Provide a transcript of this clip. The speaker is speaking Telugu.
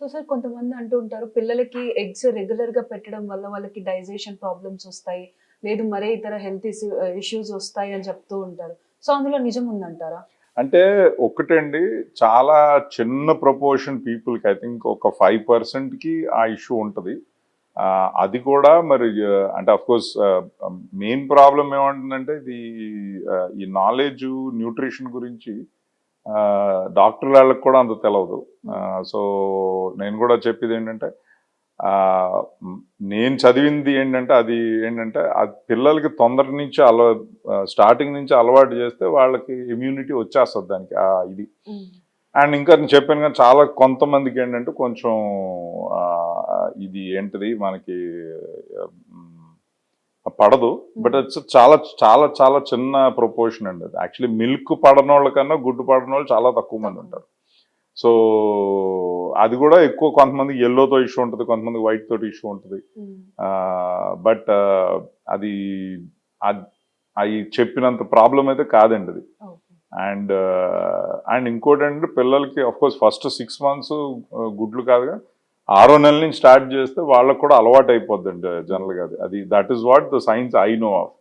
సో సార్ కొంతమంది అంటూ ఉంటారు పిల్లలకి ఎగ్స్ రెగ్యులర్ గా పెట్టడం వల్ల వాళ్ళకి డైజెషన్ ప్రాబ్లమ్స్ వస్తాయి, లేదు మరే ఇతర హెల్త్ ఇష్యూస్ వస్తాయి అని చెప్తూ ఉంటారు. సో అందులో నిజం ఉందంటారా? అంటే ఒకటండి, చాలా చిన్న ప్రపోర్షన్ పీపుల్కి, ఐ థింక్ ఒక 5%కి ఆ ఇష్యూ ఉంటుంది. అది కూడా మరి అంటే అఫ్ కోర్స్ మెయిన్ ప్రాబ్లం ఏమంటుందంటే ఈ నాలెడ్జ్ న్యూట్రిషన్ గురించి డాక్టర్ వాళ్ళకి కూడా అంత తెలియదు. సో నేను కూడా చెప్పేది ఏంటంటే, నేను చదివింది ఏంటంటే అది పిల్లలకి తొందర నుంచి స్టార్టింగ్ నుంచి అలవాటు చేస్తే వాళ్ళకి ఇమ్యూనిటీ వచ్చేస్తుంది దానికి ఇది. అండ్ ఇంకా నేను చెప్పాను కానీ చాలా కొంతమందికి ఏంటంటే కొంచెం ఇది ఏంటిది మనకి పడదు. బట్ ఇట్స్ చాలా చాలా చాలా చిన్న ప్రపోర్షన్ అండి. అది యాక్చువల్లీ మిల్క్ పడనోళ్ళ కన్నా గుడ్డు పడనోళ్ళు చాలా తక్కువ మంది ఉంటారు. సో అది కూడా ఎక్కువ, కొంతమందికి ఎల్లోతో ఇష్యూ ఉంటుంది, కొంతమందికి వైట్ తోటి ఇష్యూ ఉంటుంది. బట్ అది అవి చెప్పినంత ప్రాబ్లం అయితే కాదండి అది. అండ్ ఇంకోటి అంటే పిల్లలకి అఫ్ కోర్స్ ఫస్ట్ 6 months గుడ్లు కాదుగా, 6వ నెల నుంచి స్టార్ట్ చేస్తే వాళ్ళకు కూడా అలవాటు అయిపోద్దండి జనరల్గా. అది that is what the science I know of.